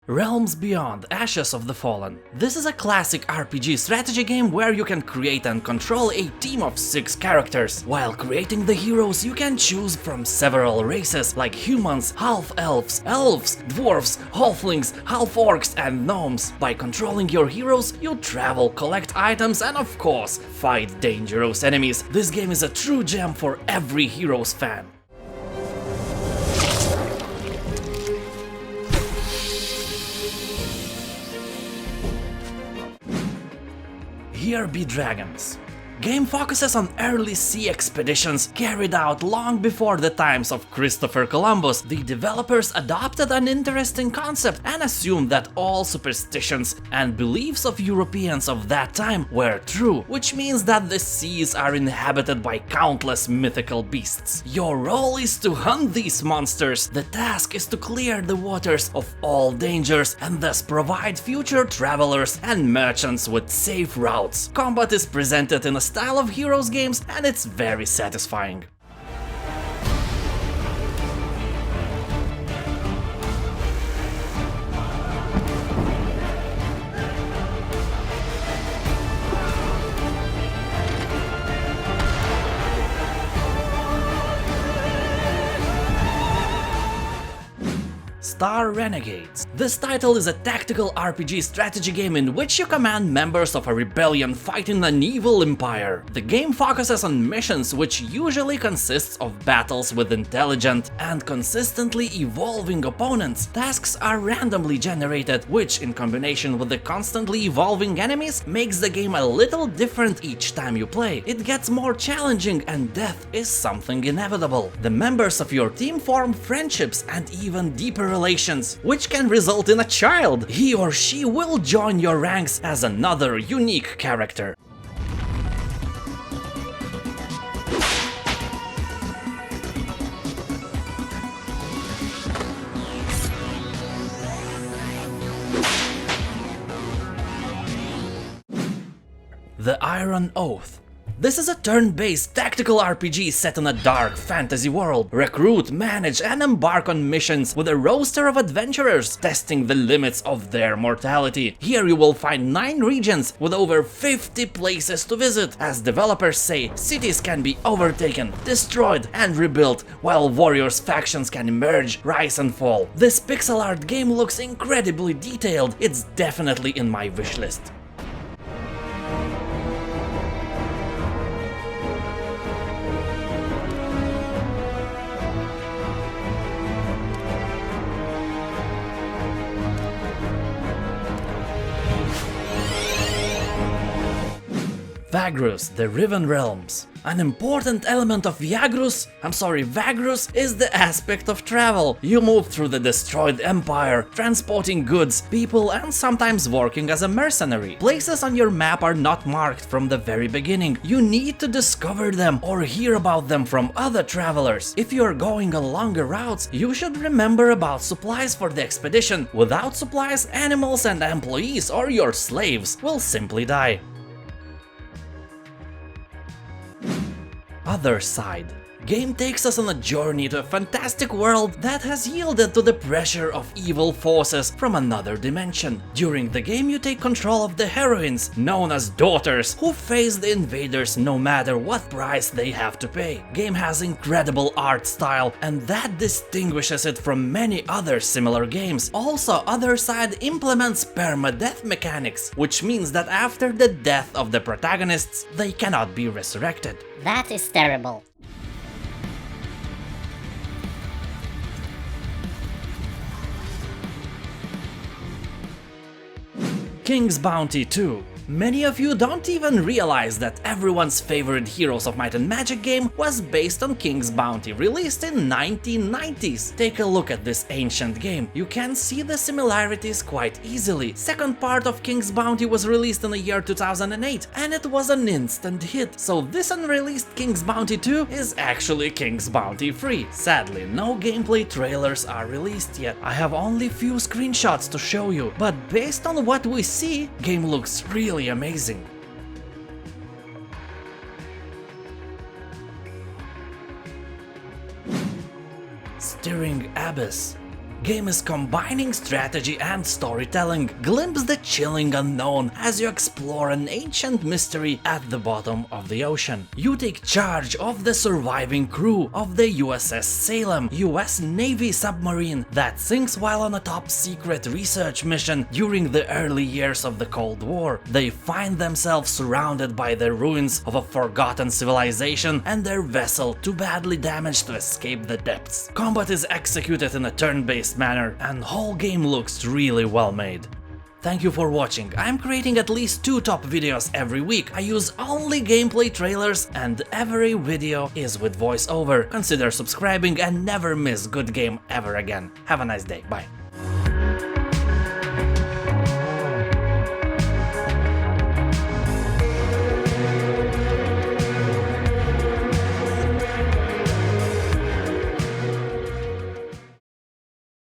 Realms Beyond: Ashes of the Fallen. This is a classic RPG strategy game where you can create and control a team of 6 characters. While creating the heroes, you can choose from several races like humans, half-elves, elves, dwarves, halflings, half-orcs and gnomes. By controlling your heroes, you travel, collect items and of course, fight dangerous enemies. This game is a true gem for every Heroes fan. Here Be Dragons. Game focuses on early sea expeditions carried out long before the times of Christopher Columbus. The developers adopted an interesting concept and assumed that all superstitions and beliefs of Europeans of that time were true, which means that the seas are inhabited by countless mythical beasts. Your role is to hunt these monsters. The task is to clear the waters of all dangers and thus provide future travelers and merchants with safe routes. Combat is presented in a style of Heroes games and it's very satisfying. Star Renegades. This title is a tactical RPG strategy game in which you command members of a rebellion fighting an evil empire. The game focuses on missions which usually consists of battles with intelligent and consistently evolving opponents. Tasks are randomly generated, which in combination with the constantly evolving enemies makes the game a little different each time you play. It gets more challenging and death is something inevitable. The members of your team form friendships and even deeper relations, which can result in a child. He or she will join your ranks as another unique character. The Iron Oath. This is a turn-based tactical RPG set in a dark fantasy world. Recruit, manage and embark on missions with a roster of adventurers, testing the limits of their mortality. Here you will find 9 regions with over 50 places to visit. As developers say, cities can be overtaken, destroyed and rebuilt, while warriors' factions can emerge, rise and fall. This pixel art game looks incredibly detailed. It's definitely in my wishlist. Vagrus, the Riven realms. An important element of Vagrus is the aspect of travel. You move through the destroyed empire, transporting goods, people and sometimes working as a mercenary. Places on your map are not marked from the very beginning. You need to discover them or hear about them from other travelers. If you are going on longer routes, you should remember about supplies for the expedition. Without supplies, animals and employees or your slaves will simply die. Otherside. Game takes us on a journey to a fantastic world that has yielded to the pressure of evil forces from another dimension. During the game you take control of the heroines, known as daughters, who face the invaders no matter what price they have to pay. Game has incredible art style and that distinguishes it from many other similar games. Also, Othercide implements permadeath mechanics, which means that after the death of the protagonists, they cannot be resurrected. That is terrible. King's Bounty 2. Many of you don't even realize that everyone's favorite Heroes of Might and Magic game was based on King's Bounty, released in 1990s. Take a look at this ancient game. You can see the similarities quite easily. Second part of King's Bounty was released in the year 2008 and it was an instant hit. So this unreleased King's Bounty 2 is actually King's Bounty 3. Sadly, no gameplay trailers are released yet. I have only few screenshots to show you, but based on what we see, game looks really amazing. Stirring Abyss. game is combining strategy and storytelling. Glimpse the chilling unknown as you explore an ancient mystery at the bottom of the ocean. You take charge of the surviving crew of the USS Salem, US Navy submarine that sinks while on a top-secret research mission during the early years of the Cold War. They find themselves surrounded by the ruins of a forgotten civilization and their vessel too badly damaged to escape the depths. Combat is executed in a turn-based manner, and whole game looks really well made. Thank you for watching. I'm creating at least 2 top videos every week. I use only gameplay trailers and every video is with voiceover. Consider subscribing and never miss good game ever again. Have a nice day. Bye.